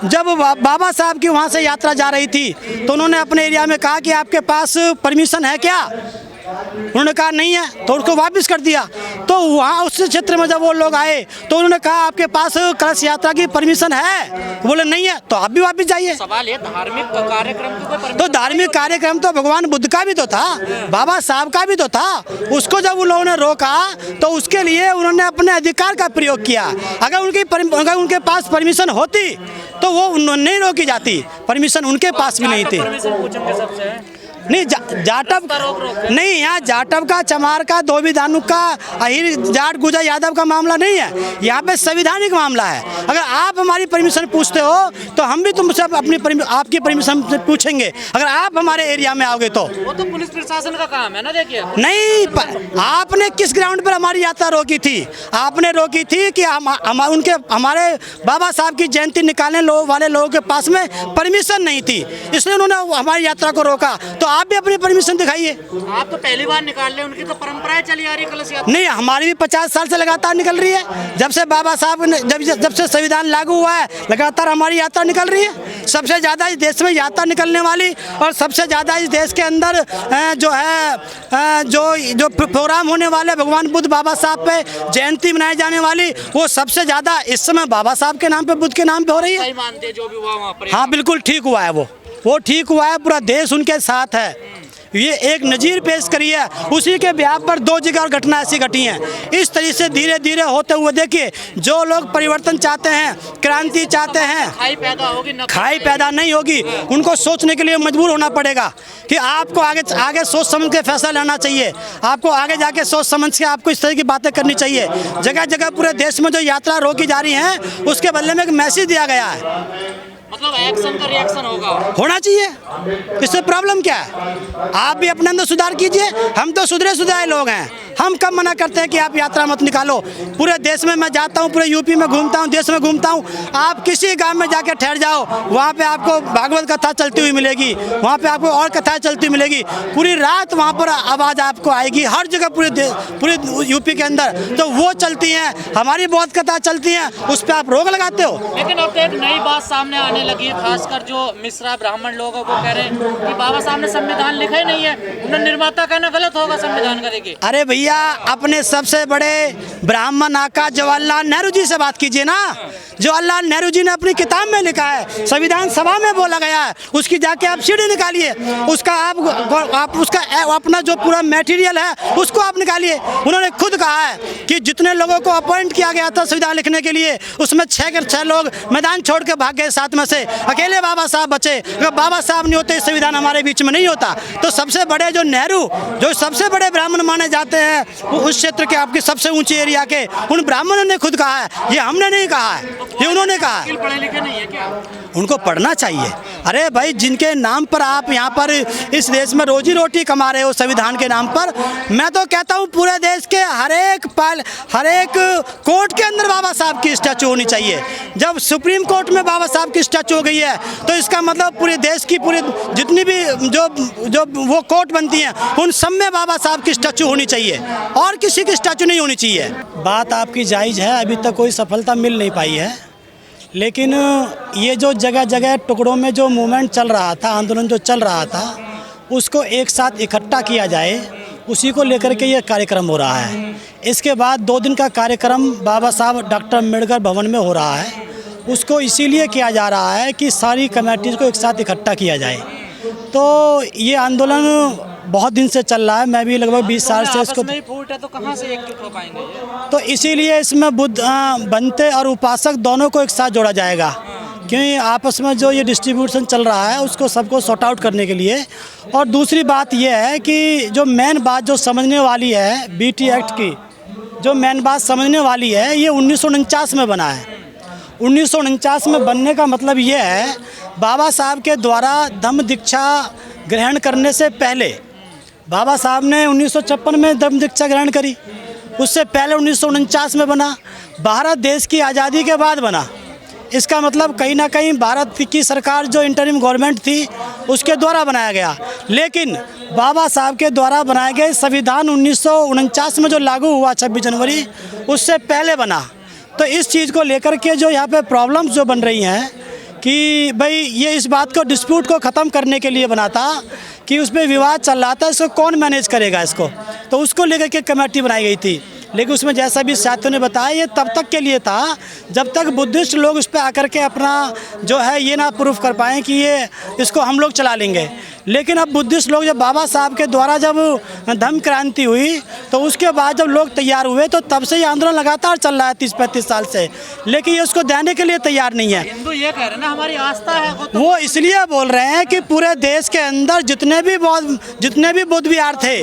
जब बाबा साहब की वहाँ से यात्रा जा रही थी तो उन्होंने अपने एरिया में कहा कि आपके पास परमिशन है क्या? उन्होंने कहा नहीं है, तो उसको वापस कर दिया। तो वहाँ उस क्षेत्र में जब वो लोग आए तो उन्होंने कहा आपके पास कलश यात्रा की परमिशन है? बोले नहीं है, तो आप भी वापस जाइए। सवाल ये धार्मिक कार्यक्रम की कोई तो परमिशन धार्मिक कार्यक्रम तो भगवान बुद्ध का भी तो था, बाबा साहब का भी तो था। उसको जब उन लोगों ने रोका तो उसके लिए उन्होंने अपने अधिकार का प्रयोग किया। अगर उनके पास परमिशन होती तो वो नहीं रोकी जाती। परमिशन उनके पास भी नहीं थी। परमिशन पूछेंगे सबसे नहीं जाटव नहीं, यहाँ जाटव का, चमार का, धोबी धानुक का, अहिर, जाट, गुजर, यादव का मामला नहीं है। यहाँ पे संवैधानिक मामला है। अगर आप हमारी परमिशन पूछते हो तो हम भी तुमसे आपकी परमिशन पूछेंगे अगर आप हमारे एरिया में आओगे तो। वो तो पुलिस प्रशासन का काम है ना। देखिए नहीं, आपने किस ग्राउंड पर हमारी यात्रा रोकी थी? आपने रोकी थी कि हमारे बाबा साहब की जयंती निकालने वाले लोगों के पास में परमिशन नहीं थी, इसलिए उन्होंने हमारी यात्रा को रोका। तो आप भी अपनी परमिशन दिखाइए। आप तो पहली बार निकाल रहे, उनकी तो परंपराएं चली आ रही है कलश यात्रा। नहीं, हमारी भी 50 साल से लगातार निकल रही है। जब से बाबा साहब ने जब से संविधान लागू हुआ है लगातार हमारी यात्रा निकल रही है। सबसे ज़्यादा इस देश में यात्रा निकलने वाली और सबसे ज़्यादा इस देश के अंदर जो है जो प्रोग्राम होने वाले भगवान बुद्ध बाबा साहब पे जयंती मनाई जाने वाली, वो सबसे ज़्यादा इस समय बाबा साहब के नाम पे, बुद्ध के नाम पे हो रही है। सही मानते हैं जो भी हुआ वहाँ पर? हाँ बिल्कुल ठीक हुआ है, वो ठीक हुआ है। पूरा देश उनके साथ है। ये एक नज़ीर पेश करी है, उसी के ब्याह पर 2 जगह और घटना ऐसी घटी हैं। इस तरीके से धीरे धीरे होते हुए देखिए, जो लोग परिवर्तन चाहते हैं, क्रांति चाहते हैं, खाई पैदा नहीं होगी। उनको सोचने के लिए मजबूर होना पड़ेगा कि आपको आगे सोच समझ के फैसला लेना चाहिए। आपको आगे जाके सोच समझ के आपको इस तरह की बातें करनी चाहिए। जगह जगह पूरे देश में जो यात्रा रोकी जा रही है उसके बदले में एक मैसेज दिया गया है। मतलब एक्शन का रिएक्शन होना चाहिए। इससे प्रॉब्लम क्या है? आप भी अपने अंदर सुधार कीजिए। हम तो सुधरे लोग हैं। हम कब मना करते हैं कि आप यात्रा मत निकालो? पूरे देश में मैं जाता हूँ, पूरे यूपी में घूमता हूँ, देश में घूमता हूँ। आप किसी गांव में जाके ठहर जाओ, वहाँ पे आपको भागवत कथा चलती हुई मिलेगी, वहाँ पे आपको और कथाएं चलती हुई मिलेगी। पूरी रात वहाँ पर आवाज़ आपको आएगी, हर जगह पूरे यूपी के अंदर तो वो चलती हैं। हमारी बहुत कथा चलती हैं, उस पर आप रोक लगाते हो। लेकिन अब तो एक नई बात सामने आने लगी है, खासकर जो मिश्रा ब्राह्मण लोग हैं वो कह रहे हैं कि बाबा साहब ने संविधान लिखा ही नहीं है, उन्हें निर्माता कहना गलत होगा संविधान का। देखिए, अरे भैया, अपने सबसे बड़े ब्राह्मण आका जवाहरलाल नेहरू जी से बात कीजिए ना। जवाहरलाल नेहरू जी ने अपनी किताब में लिखा है, संविधान सभा में बोला गया है, उसकी जाके आप सीडी निकालिए, उसका आप उसका अपना जो पूरा मटेरियल है उसको आप निकालिए। उन्होंने खुद कहा है कि जितने लोगों को अपॉइंट किया गया था संविधान लिखने के लिए, उसमें 6 लोग मैदान छोड़ के भाग गए, 7 में से अकेले बाबा साहब बचे। अगर बाबा साहब नहीं होते संविधान हमारे बीच में नहीं होता। तो सबसे बड़े जो नेहरू, जो सबसे बड़े ब्राह्मण माने जाते हैं उस क्षेत्र के, आपके सबसे ऊंचे एरिया के, उन ब्राह्मणों ने खुद कहा है, ये हमने नहीं कहा है, ये उन्होंने कहा है। पढ़े लिखे नहीं है क्या? उनको पढ़ना चाहिए। अरे भाई, जिनके नाम पर आप यहाँ पर इस देश में रोजी रोटी कमा रहे हो संविधान के नाम पर, मैं तो कहता हूँ पूरे देश के हर एक कोर्ट के अंदर बाबा साहब की स्टैचू होनी चाहिए। जब सुप्रीम कोर्ट में बाबा साहब की स्टैचू हो गई है तो इसका मतलब पूरे देश की जितनी भी जो वो कोर्ट बनती हैं उन सब में बाबा साहब की स्टैचू होनी चाहिए और किसी की स्टैचू नहीं होनी चाहिए। बात आपकी जायज़ है, अभी तक कोई सफलता मिल नहीं पाई है, लेकिन ये जो जगह जगह टुकड़ों में जो मूवमेंट चल रहा था, आंदोलन जो चल रहा था, उसको एक साथ इकट्ठा किया जाए, उसी को लेकर के ये कार्यक्रम हो रहा है। इसके बाद 2 दिन का कार्यक्रम बाबा साहब डॉक्टर अम्बेडकर भवन में हो रहा है। उसको इसीलिए किया जा रहा है कि सारी कमेटीज़ को एक साथ इकट्ठा किया जाए। तो ये आंदोलन बहुत दिन से चल रहा है, मैं भी लगभग 20 साल से इसको फूट है, तो कहाँ से एकजुट हो पाएंगे? तो इसीलिए इसमें बुद्ध बनते और उपासक दोनों को एक साथ जोड़ा जाएगा, क्योंकि आपस में जो ये डिस्ट्रीब्यूशन चल रहा है उसको सबको सॉर्ट आउट करने के लिए। और दूसरी बात यह है कि जो मेन बात जो समझने वाली है, BT एक्ट की जो मेन बात समझने वाली है, ये 1949 में बना है। 1949 में बनने का मतलब ये है, बाबा साहब के द्वारा धम्म दीक्षा ग्रहण करने से पहले, बाबा साहब ने 1956 में धम्म दीक्षा ग्रहण करी, उससे पहले 1949 में बना। भारत देश की आज़ादी के बाद बना। इसका मतलब कहीं ना कहीं भारत की सरकार जो इंटरिम गवर्नमेंट थी उसके द्वारा बनाया गया, लेकिन बाबा साहब के द्वारा बनाए गए संविधान 1949 में जो लागू हुआ 26 जनवरी, उससे पहले बना। तो इस चीज़ को लेकर के जो यहाँ पे प्रॉब्लम्स जो बन रही हैं कि भाई ये इस बात को डिस्प्यूट को ख़त्म करने के लिए बना था कि उसमें विवाद चल रहा था, इसको कौन मैनेज करेगा इसको, तो उसको लेकर के कमेटी बनाई गई थी। लेकिन उसमें जैसा भी साथियों ने बताया ये तब तक के लिए था जब तक बुद्धिस्ट लोग उस पर आकर के अपना जो है ये ना प्रूफ कर पाएँ कि ये इसको हम लोग चला लेंगे। लेकिन अब बुद्धिस्ट लोग जब बाबा साहब के द्वारा जब धम्म क्रांति हुई तो उसके बाद जब लोग तैयार हुए तो तब से ये आंदोलन लगातार चल रहा है 30-35 साल से, लेकिन ये उसको देने के लिए तैयार नहीं है। हिंदू ये कह रहे हैं ना हमारी आस्था है वो इसलिए बोल रहे हैं कि पूरे देश के अंदर जितने भी बुद्ध विहार थे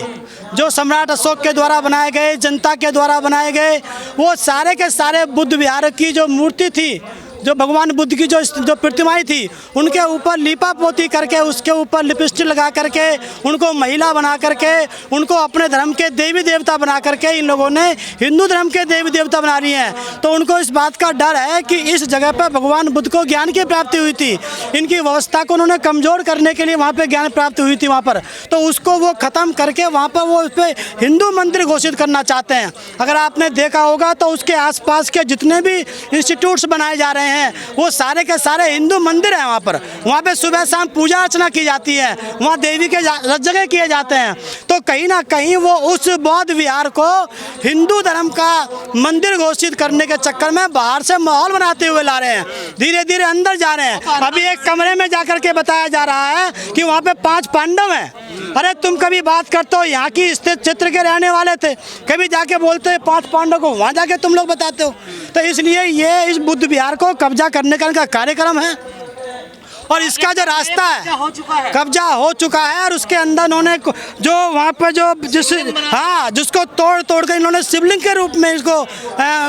जो सम्राट अशोक के द्वारा बनाए गए, जनता के द्वारा बनाए गए, वो सारे के सारे बुद्ध विहार की जो मूर्ति थी, जो भगवान बुद्ध की जो प्रतिमाएं थी, उनके ऊपर लीपा पोती करके, उसके ऊपर लिपस्टिक लगा करके, उनको महिला बना करके, उनको अपने धर्म के देवी देवता बना करके इन लोगों ने हिंदू धर्म के देवी देवता बना रही हैं। तो उनको इस बात का डर है कि इस जगह पर भगवान बुद्ध को ज्ञान की प्राप्ति हुई थी, इनकी व्यवस्था को उन्होंने कमज़ोर करने के लिए वहाँ पर ज्ञान प्राप्ति हुई थी वहाँ पर, तो उसको वो ख़त्म करके वहाँ पर वो उस पर हिंदू मंदिर घोषित करना चाहते हैं। अगर आपने देखा होगा तो उसके आसपास के जितने भी इंस्टीट्यूट्स बनाए जा रहे हैं वो सारे के सारे हिंदू मंदिर हैं। वहाँ पे सुबह शाम पूजा अर्चना की जाती है, वहाँ देवी के जगह किए जाते हैं। तो कहीं ना कहीं वो उस बौद्ध विहार को हिंदू धर्म का मंदिर घोषित करने के चक्कर में बाहर से माहौल बनाते हुए ला रहे हैं, धीरे धीरे अंदर जा रहे हैं। अभी एक कमरे में जाकर के बताया जा रहा है कि वहाँ पे 5 पांडव हैं। अरे तुम कभी बात करते हो, यहाँ की स्थित क्षेत्र के रहने वाले थे, कभी जाके बोलते हैं 5 पांडव को, वहाँ जाके तुम लोग बताते हो। तो इसलिए ये इस बुद्ध विहार को कब्जा करने का इनका कार्यक्रम है और इसका जो रास्ता है कब्जा हो चुका है। और उसके अंदर इन्होंने जो वहाँ पर जिसको तोड़ कर इन्होंने शिवलिंग के रूप में इसको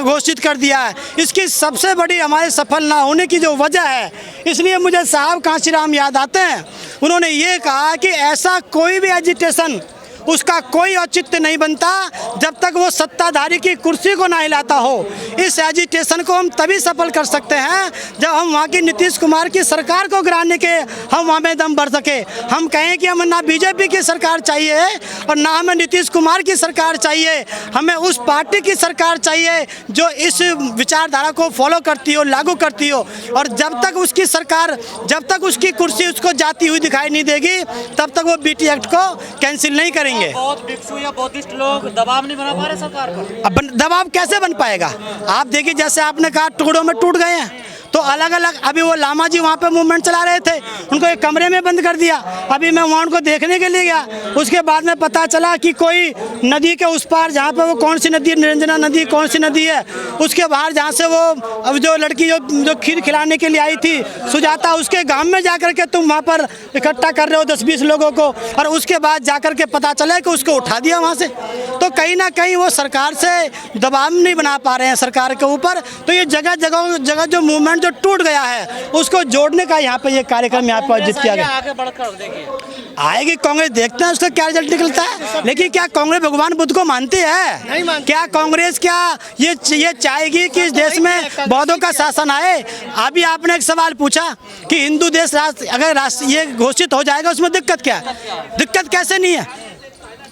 घोषित कर दिया है। इसकी सबसे बड़ी हमारे सफल ना होने की जो वजह है, इसलिए मुझे साहब कांशीराम याद आते हैं। उन्होंने ये कहा कि ऐसा कोई भी एजिटेशन उसका कोई औचित्य नहीं बनता जब तक वो सत्ताधारी की कुर्सी को ना हिलाता हो। इस एजिटेशन को हम तभी सफल कर सकते हैं जब हम वहाँ की नीतीश कुमार की सरकार को गिराने के हम वहाँ में दम भर सके। हम कहें कि हमें ना बीजेपी की सरकार चाहिए और ना हमें नीतीश कुमार की सरकार चाहिए, हमें उस पार्टी की सरकार चाहिए जो इस विचारधारा को फॉलो करती हो, लागू करती हो। और जब तक उसकी सरकार, जब तक उसकी कुर्सी उसको जाती हुई दिखाई नहीं देगी तब तक वो बीटी एक्ट को कैंसिल नहीं करेंगे। बहुत भिक्षु या बौद्धिस्ट लोग दबाव नहीं बना पा रहे सरकार पर। अब दबाव कैसे बन पाएगा? आप देखिए जैसे आपने कहा टुकड़ों में टूट गए हैं, तो अलग अलग अभी वो लामा जी वहाँ पे मूवमेंट चला रहे थे, उनको एक कमरे में बंद कर दिया। अभी मैं वहाँ उनको देखने के लिए गया, उसके बाद में पता चला कि कोई नदी के उस पार जहाँ पे वो कौन सी नदी, निरंजना नदी कौन सी नदी है, उसके बाहर जहाँ से वो अब जो लड़की जो खीर खिलाने के लिए आई थी सुजाता, उसके गाँव में जा कर के तुम वहाँ पर इकट्ठा कर रहे हो 10-20 लोगों को, और उसके बाद जा कर के पता चला कि उसको उठा दिया वहाँ से। तो कहीं ना कहीं वो सरकार से दबाव नहीं बना पा रहे हैं सरकार के ऊपर। तो ये जगह जगह जो मूवमेंट जो टूट गया है उसको जोड़ने का यहाँ पे ये कार्यक्रम यहाँ पर आयोजित किया गया। आगे बढ़कर देखिए आएगी कांग्रेस, देखते हैं उसका क्या रिजल्ट निकलता है। लेकिन क्या कांग्रेस भगवान बुद्ध को मानती है? नहीं मानती। क्या कांग्रेस क्या ये चाहेगी कि इस देश में बौद्धों का शासन आए? अभी आपने एक सवाल पूछा कि हिंदू देश अगर ये घोषित हो जाएगा उसमें दिक्कत क्या है? दिक्कत कैसे नहीं है?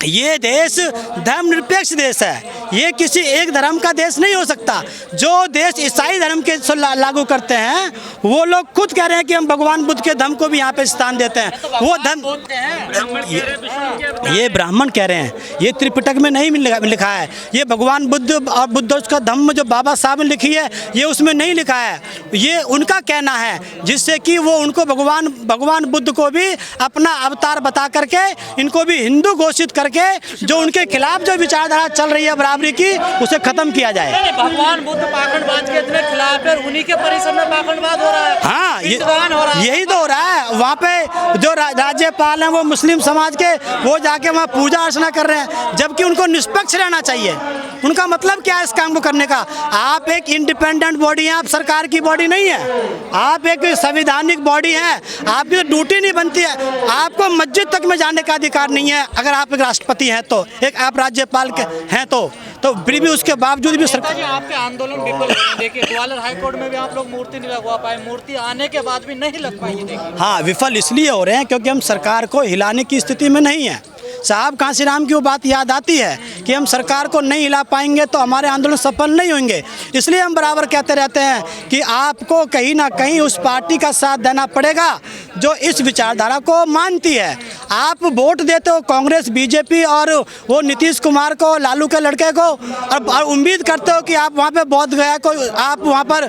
ये देश धर्मनिरपेक्ष देश है, ये किसी एक धर्म का देश नहीं हो सकता। जो देश ईसाई धर्म के लागू करते हैं वो लोग खुद कह रहे हैं कि हम भगवान बुद्ध के धर्म को भी यहाँ पे स्थान देते हैं। वो धर्म ये ब्राह्मण कह रहे हैं, ये त्रिपिटक में नहीं लिखा है। ये भगवान बुद्ध और बुद्ध का धम्म जो बाबा साहब ने लिखी है ये उसमें नहीं लिखा है। ये उनका कहना है जिससे कि वो उनको भगवान बुद्ध को भी अपना अवतार बता करके इनको भी हिंदू घोषित करके जो उनके खिलाफ जो विचारधारा चल रही है बराबरी की उसे खत्म किया जाए। भगवान बुद्ध पाखंडबाज के इतने खिलाफ है, उन्हीं के परिसर में पाखंडबाज हो रहा है। हाँ, यही तो हो रहा है। वहाँ पे जो राज्यपाल हैं वो मुस्लिम समाज के, वो जाके वहाँ पूजा अर्चना कर रहे हैं, जबकि उनको निष्पक्ष रहना चाहिए। उनका मतलब क्या है इस काम को करने का? आप एक इंडिपेंडेंट बॉडी हैं, आप सरकार की बॉडी नहीं है, आप एक संवैधानिक बॉडी हैं, आपकी ड्यूटी नहीं बनती है। आपको मस्जिद तक में जाने का अधिकार नहीं है अगर आप एक राष्ट्रपति हैं तो, एक आप राज्यपाल के हैं तो फिर भी उसके बावजूद भी सरकार। आपके आंदोलन विफल हुए। देखिए ग्वालियर हाई कोर्ट में भी आप लोग मूर्ति नहीं लगवा पाए, मूर्ति आने के बाद भी नहीं लग पाई। देखिए हाँ, विफल इसलिए हो रहे हैं क्योंकि हम सरकार को हिलाने की स्थिति में नहीं है। साहब कांसीराम की वो बात याद आती है कि हम सरकार को नहीं हिला पाएंगे तो हमारे आंदोलन सफल नहीं होंगे। इसलिए हम बराबर कहते रहते हैं कि आपको कहीं ना कहीं उस पार्टी का साथ देना पड़ेगा जो इस विचारधारा को मानती है। आप वोट देते हो कांग्रेस, बीजेपी और वो नीतीश कुमार को, लालू के लड़के को, और उम्मीद करते हो कि आप वहाँ पे बोध गया को आप वहाँ पर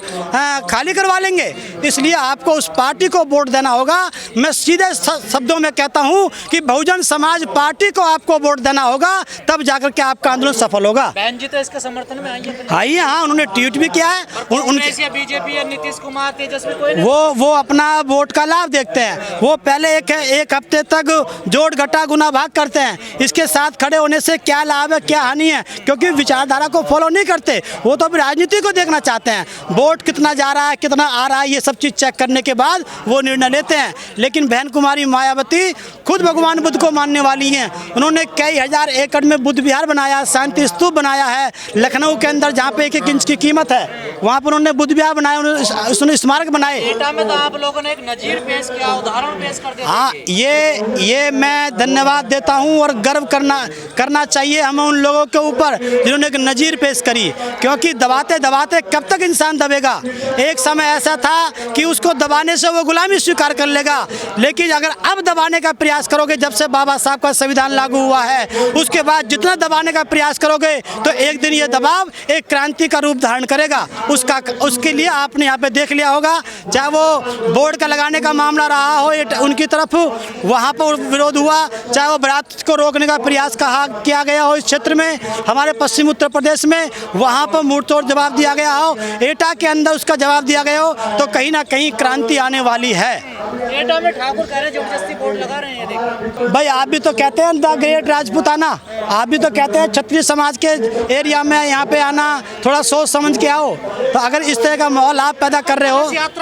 खाली करवा लेंगे। इसलिए आपको उस पार्टी को वोट देना होगा। मैं सीधे शब्दों में कहता हूँ कि बहुजन समाज पार्टी को आपको वोट देना होगा, तब जाकर के आपका आंदोलन सफल होगा। बहन जी तो इसके समर्थन में आएंगे? आइए, हाँ, उन्होंने ट्वीट भी किया है। उनके बीजेपी या नीतीश कुमार, तेजस्वी कोई नहीं? वो अपना वोट का लाभ देखते हैं। वो पहले एक हफ्ते तक जोड़ घटा गुना भाग करते हैं। इसके साथ खड़े होने से क्या लाभ है, क्या हानि है, क्योंकि विचारधारा को फॉलो नहीं करते। वो तो अभी राजनीति को देखना चाहते हैं। वोट कितना जा रहा है, कितना आ रहा है, ये सब चीज़ चेक करने के बाद वो निर्णय लेते हैं। लेकिन बहन कुमारी मायावती खुद भगवान बुद्ध को मानने वाली हैं। उन्होंने कई हजार एकड़ में बुद्ध विहार बनाया, शांति स्तूप बनाया है। लखनऊ के अंदर जहाँ पे 1-1 इंच की कीमत है, वहाँ पर उन्होंने बुद्ध विहार बनाया, उन्होंने स्मारक बनाए। एटा में तो आप लोगों ने एक नजीर पेश किया, उदाहरण पेश कर दिया। हाँ, ये मैं धन्यवाद देता हूँ और गर्व करना चाहिए हमें उन लोगों के ऊपर जिन्होंने एक नज़ीर पेश करी, क्योंकि दबाते दबाते कब तक इंसान दबेगा। एक समय ऐसा था कि उसको दबाने से वो गुलामी स्वीकार कर लेगा, लेकिन अगर अब दबाने का प्रयास करोगे, जब से बाबा साहब का संविधान लागू हुआ है, उसके बाद जितना दबाने का प्रयास करोगे तो एक दिन ये दबाव एक क्रांति का रूप धारण करेगा। उसके लिए आपने यहाँ पे देख लिया होगा, चाहे वो बोर्ड का लगाने का मामला रहा हो उनकी तरफ, वहाँ पर विरोध हुआ, चाहे वो बारात को रोकने का प्रयास किया गया हो इस क्षेत्र में, हमारे पश्चिम उत्तर प्रदेश में, वहाँ पर मुंहतोड़ जवाब दिया गया हो, एटा के अंदर उसका जवाब दिया गया हो, तो कहीं ना कहीं क्रांति आने वाली है। एटा में ठाकुर कह रहे जबरदस्ती बोर्ड लगा रहे हैं, देखिए भाई, आप भी तो कहते हैं द ग्रेट राजपूताना, आप भी तो कहते हैं क्षत्रिय समाज के एरिया में यहाँ पे आना, थोड़ा सोच समझ के आओ। तो अगर इस तरह का माहौल आप पैदा कर रहे हो